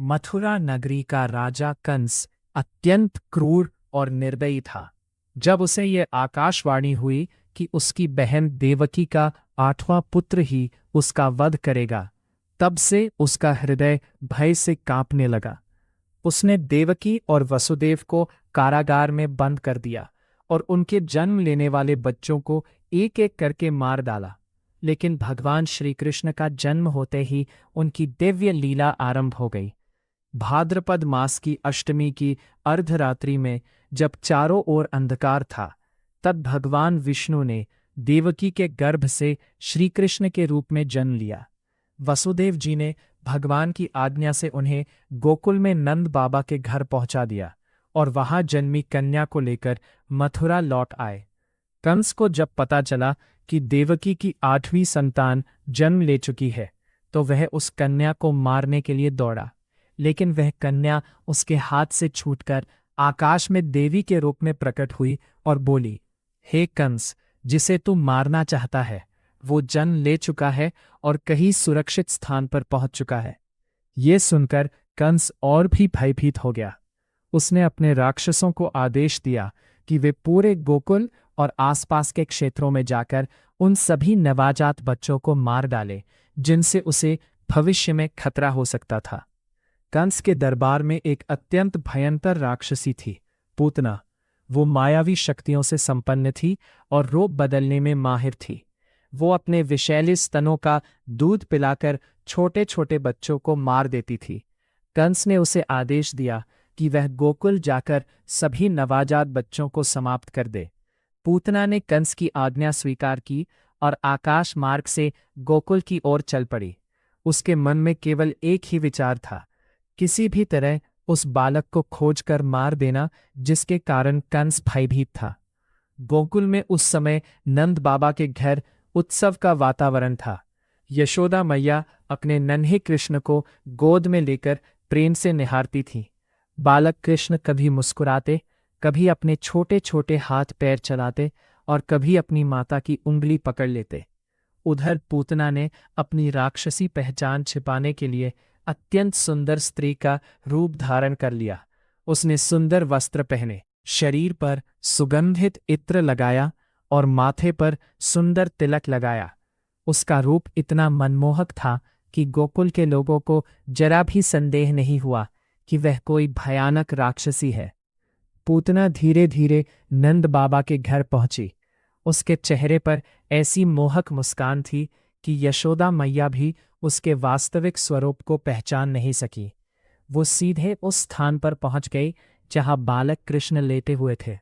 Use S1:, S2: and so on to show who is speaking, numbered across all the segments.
S1: मथुरा नगरी का राजा कंस अत्यंत क्रूर और निर्दयी था। जब उसे ये आकाशवाणी हुई कि उसकी बहन देवकी का 8वां पुत्र ही उसका वध करेगा, तब से उसका हृदय भय से कांपने लगा। उसने देवकी और वसुदेव को कारागार में बंद कर दिया और उनके जन्म लेने वाले बच्चों को एक एक करके मार डाला। लेकिन भगवान श्री कृष्ण का जन्म होते ही उनकी दिव्य लीला आरंभ हो गई। भाद्रपद मास की अष्टमी की अर्धरात्रि में जब चारों ओर अंधकार था, तब भगवान विष्णु ने देवकी के गर्भ से श्री कृष्ण के रूप में जन्म लिया। वसुदेव जी ने भगवान की आज्ञा से उन्हें गोकुल में नंद बाबा के घर पहुंचा दिया और वहां जन्मी कन्या को लेकर मथुरा लौट आए। कंस को जब पता चला कि देवकी की 8वीं संतान जन्म ले चुकी है, तो वह उस कन्या को मारने के लिए दौड़ा। लेकिन वह कन्या उसके हाथ से छूटकर आकाश में देवी के रूप में प्रकट हुई और बोली, हे कंस, जिसे तू मारना चाहता है वो जन्म ले चुका है और कहीं सुरक्षित स्थान पर पहुंच चुका है। ये सुनकर कंस और भी भयभीत हो गया। उसने अपने राक्षसों को आदेश दिया कि वे पूरे गोकुल और आसपास के क्षेत्रों में जाकर उन सभी नवजात बच्चों को मार डाले जिनसे उसे भविष्य में खतरा हो सकता था। कंस के दरबार में एक अत्यंत भयंकर राक्षसी थी, पूतना। वो मायावी शक्तियों से संपन्न थी और रूप बदलने में माहिर थी। वो अपने विषैले स्तनों का दूध पिलाकर छोटे छोटे बच्चों को मार देती थी। कंस ने उसे आदेश दिया कि वह गोकुल जाकर सभी नवजात बच्चों को समाप्त कर दे। पूतना ने कंस की आज्ञा स्वीकार की और आकाश मार्ग से गोकुल की ओर चल पड़ी। उसके मन में केवल एक ही विचार था, किसी भी तरह उस बालक को खोजकर मार देना, जिसके कारण कंस भयभीत था। गोकुल में उस समय नंद बाबा के घर उत्सव का वातावरण था। यशोदा मैया अपने नन्हे कृष्ण को गोद में लेकर प्रेम से निहारती थी। बालक कृष्ण कभी मुस्कुराते, कभी अपने छोटे छोटे हाथ पैर चलाते और कभी अपनी माता की उंगली पकड़ लेते। उधर पूतना ने अपनी राक्षसी पहचान छिपाने के लिए अत्यंत सुंदर स्त्री का रूप धारण कर लिया। उसने सुंदर वस्त्र पहने, शरीर पर सुगंधित इत्र लगाया और माथे पर सुंदर तिलक लगाया। उसका रूप इतना मनमोहक था कि गोकुल के लोगों को जरा भी संदेह नहीं हुआ कि वह कोई भयानक राक्षसी है। पूतना धीरे धीरे नंद बाबा के घर पहुंची। उसके चेहरे पर ऐसी मोहक मुस्कान थी कि यशोदा मैया भी उसके वास्तविक स्वरूप को पहचान नहीं सकी। वो सीधे उस स्थान पर पहुंच गई जहां बालक कृष्ण लेटे हुए थे।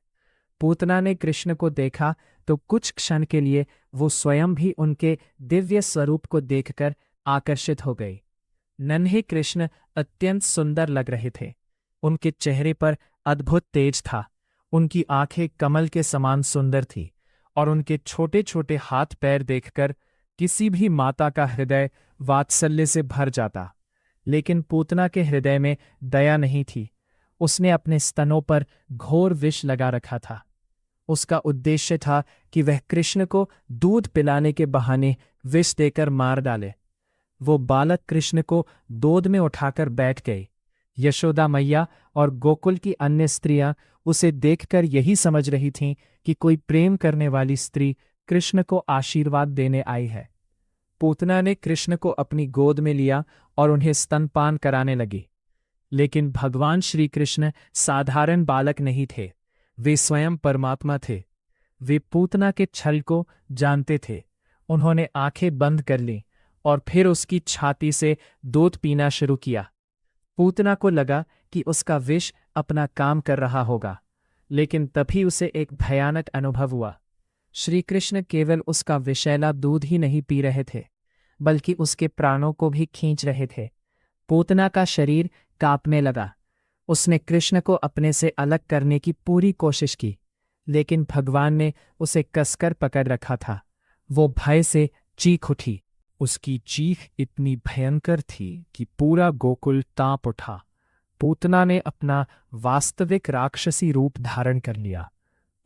S1: पूतना ने कृष्ण को देखा तो कुछ क्षण के लिए वो स्वयं भी उनके दिव्य स्वरूप को देखकर आकर्षित हो गई। नन्हे कृष्ण अत्यंत सुंदर लग रहे थे। उनके चेहरे पर अद्भुत तेज था। उनकी आंखें कमल के समान सुंदर थी और उनके छोटे छोटे हाथ पैर देखकर किसी भी माता का हृदय वात्सल्य से भर जाता। लेकिन पूतना के हृदय में दया नहीं थी। उसने अपने स्तनों पर घोर विष लगा रखा था। उसका उद्देश्य था कि वह कृष्ण को दूध पिलाने के बहाने विष देकर मार डाले। वो बालक कृष्ण को गोद में उठाकर बैठ गई। यशोदा मैया और गोकुल की अन्य स्त्रियां उसे देखकर यही समझ रही थीं कि कोई प्रेम करने वाली स्त्री कृष्ण को आशीर्वाद देने आई है। पूतना ने कृष्ण को अपनी गोद में लिया और उन्हें स्तनपान कराने लगी। लेकिन भगवान श्री कृष्ण साधारण बालक नहीं थे, वे स्वयं परमात्मा थे। वे पूतना के छल को जानते थे। उन्होंने आंखें बंद कर लीं और फिर उसकी छाती से दूध पीना शुरू किया। पूतना को लगा कि उसका विष अपना काम कर रहा होगा, लेकिन तभी उसे एक भयानक अनुभव हुआ। श्री कृष्ण केवल उसका विषैला दूध ही नहीं पी रहे थे, बल्कि उसके प्राणों को भी खींच रहे थे। पूतना का शरीर कांपने लगा। उसने कृष्ण को अपने से अलग करने की पूरी कोशिश की, लेकिन भगवान ने उसे कसकर पकड़ रखा था। वो भय से चीख उठी। उसकी चीख इतनी भयंकर थी कि पूरा गोकुल कांप उठा। पूतना ने अपना वास्तविक राक्षसी रूप धारण कर लिया।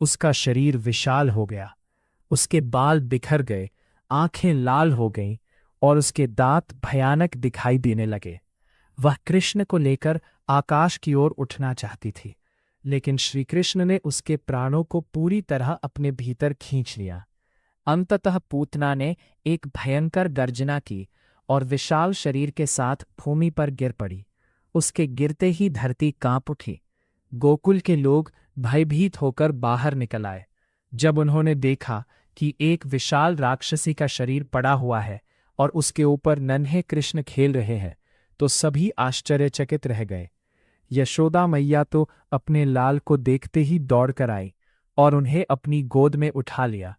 S1: उसका शरीर विशाल हो गया, उसके बाल बिखर गए, आंखें लाल हो गईं और उसके दांत भयानक दिखाई देने लगे। वह कृष्ण को लेकर आकाश की ओर उठना चाहती थी, लेकिन श्री कृष्ण ने उसके प्राणों को पूरी तरह अपने भीतर खींच लिया। अंततः पूतना ने एक भयंकर गर्जना की और विशाल शरीर के साथ भूमि पर गिर पड़ी। उसके गिरते ही धरती कांप उठी। गोकुल के लोग भयभीत होकर बाहर निकल आए। जब उन्होंने देखा कि एक विशाल राक्षसी का शरीर पड़ा हुआ है और उसके ऊपर नन्हे कृष्ण खेल रहे हैं, तो सभी आश्चर्यचकित रह गए। यशोदा मैया तो अपने लाल को देखते ही दौड़कर आई और उन्हें अपनी गोद में उठा लिया।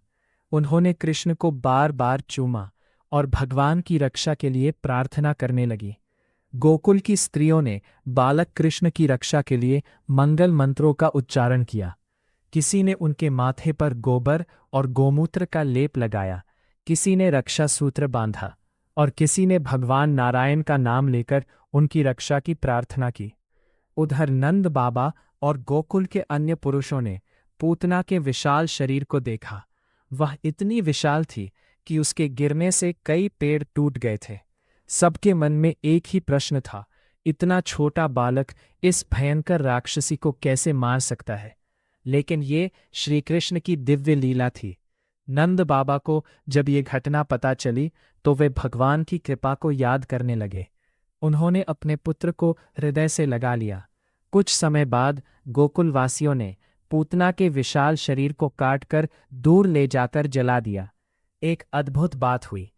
S1: उन्होंने कृष्ण को बार बार चूमा और भगवान की रक्षा के लिए प्रार्थना करने लगी। गोकुल की स्त्रियों ने बालक कृष्ण की रक्षा के लिए मंगल मंत्रों का उच्चारण किया। किसी ने उनके माथे पर गोबर और गोमूत्र का लेप लगाया, किसी ने रक्षा सूत्र बांधा और किसी ने भगवान नारायण का नाम लेकर उनकी रक्षा की प्रार्थना की। उधर नंद बाबा और गोकुल के अन्य पुरुषों ने पूतना के विशाल शरीर को देखा। वह इतनी विशाल थी कि उसके गिरने से कई पेड़ टूट गए थे। सबके मन में एक ही प्रश्न था, इतना छोटा बालक इस भयंकर राक्षसी को कैसे मार सकता है? लेकिन ये श्री कृष्ण की दिव्य लीला थी। नंद बाबा को जब ये घटना पता चली तो वे भगवान की कृपा को याद करने लगे। उन्होंने अपने पुत्र को हृदय से लगा लिया। कुछ समय बाद गोकुलवासियों ने पूतना के विशाल शरीर को काटकर दूर ले जाकर जला दिया। एक अद्भुत बात हुई।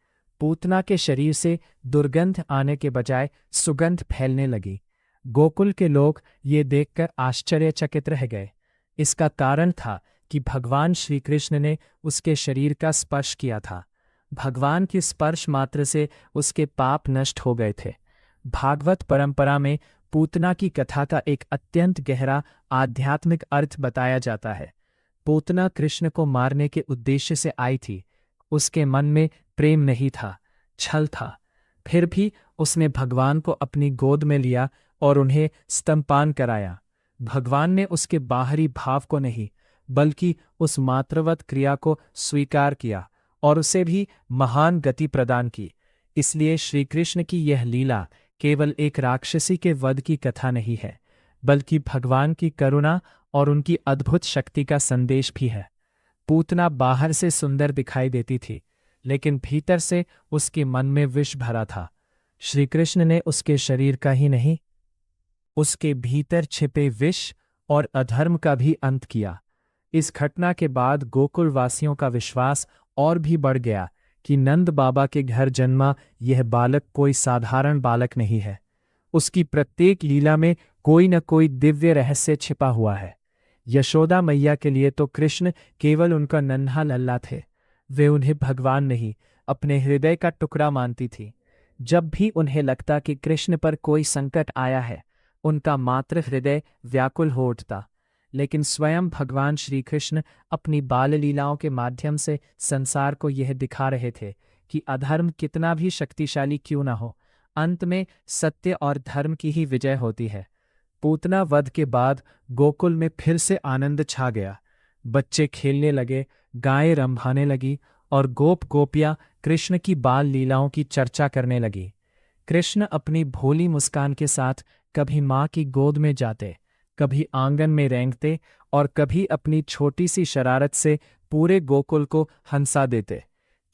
S1: पूतना के शरीर से दुर्गंध आने के बजाय सुगंध फैलने लगी। गोकुल के लोग ये देखकर आश्चर्यचकित रह गए। इसका कारण था कि भगवान श्री कृष्ण ने उसके शरीर का स्पर्श किया था। भगवान के स्पर्श मात्र से उसके पाप नष्ट हो गए थे। भागवत परंपरा में पूतना की कथा का एक अत्यंत गहरा आध्यात्मिक अर्थ बताया जाता है। पूतना कृष्ण को मारने के उद्देश्य से आई थी। उसके मन में प्रेम नहीं था, छल था। फिर भी उसने भगवान को अपनी गोद में लिया और उन्हें स्तनपान कराया। भगवान ने उसके बाहरी भाव को नहीं, बल्कि उस मातृवत क्रिया को स्वीकार किया और उसे भी महान गति प्रदान की। इसलिए श्री कृष्ण की यह लीला केवल एक राक्षसी के वध की कथा नहीं है, बल्कि भगवान की करुणा और उनकी अद्भुत शक्ति का संदेश भी है। पूतना बाहर से सुंदर दिखाई देती थी, लेकिन भीतर से उसके मन में विष भरा था। श्री कृष्ण ने उसके शरीर का ही नहीं, उसके भीतर छिपे विष और अधर्म का भी अंत किया। इस घटना के बाद गोकुलवासियों का विश्वास और भी बढ़ गया कि नंद बाबा के घर जन्मा यह बालक कोई साधारण बालक नहीं है। उसकी प्रत्येक लीला में कोई न कोई दिव्य रहस्य छिपा हुआ है। यशोदा मैया के लिए तो कृष्ण केवल उनका नन्हा लल्ला थे। वे उन्हें भगवान नहीं, अपने हृदय का टुकड़ा मानती थी। जब भी उन्हें लगता कि कृष्ण पर कोई संकट आया है, उनका मातृ हृदय व्याकुल हो उठता। लेकिन स्वयं भगवान श्री कृष्ण अपनी बाल लीलाओं के माध्यम से संसार को यह दिखा रहे थे कि अधर्म कितना भी शक्तिशाली क्यों न हो, अंत में सत्य और धर्म की ही विजय होती है। पूतना वध के बाद गोकुल में फिर से आनंद छा गया। बच्चे खेलने लगे, गायें रंभाने लगी और गोप गोपियां कृष्ण की बाल लीलाओं की चर्चा करने लगी। कृष्ण अपनी भोली मुस्कान के साथ कभी माँ की गोद में जाते, कभी आंगन में रेंगते और कभी अपनी छोटी सी शरारत से पूरे गोकुल को हंसा देते।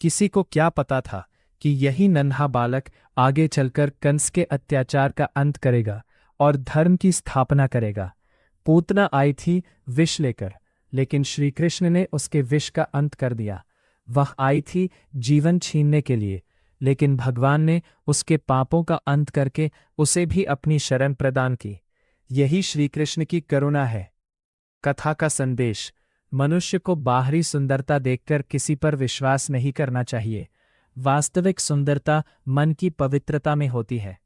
S1: किसी को क्या पता था कि यही नन्हा बालक आगे चलकर कंस के अत्याचार का अंत करेगा और धर्म की स्थापना करेगा। पूतना आई थी विष लेकर, लेकिन श्री कृष्ण ने उसके विष का अंत कर दिया। वह आई थी जीवन छीनने के लिए, लेकिन भगवान ने उसके पापों का अंत करके उसे भी अपनी शरण प्रदान की। यही श्री कृष्ण की करुणा है। कथा का संदेश: मनुष्य को बाहरी सुंदरता देखकर किसी पर विश्वास नहीं करना चाहिए। वास्तविक सुंदरता मन की पवित्रता में होती है।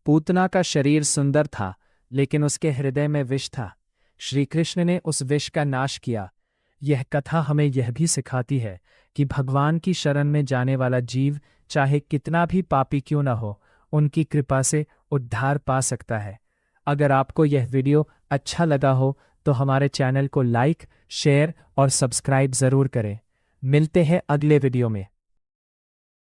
S1: पूतना का शरीर सुंदर था, लेकिन उसके हृदय में विष था। श्री कृष्ण ने उस विष का नाश किया। यह कथा हमें यह भी सिखाती है कि भगवान की शरण में जाने वाला जीव चाहे कितना भी पापी क्यों न हो, उनकी कृपा से उद्धार पा सकता है। अगर आपको यह वीडियो अच्छा लगा हो तो हमारे चैनल को लाइक, शेयर और सब्सक्राइब ज़रूर करें। मिलते हैं अगले वीडियो में।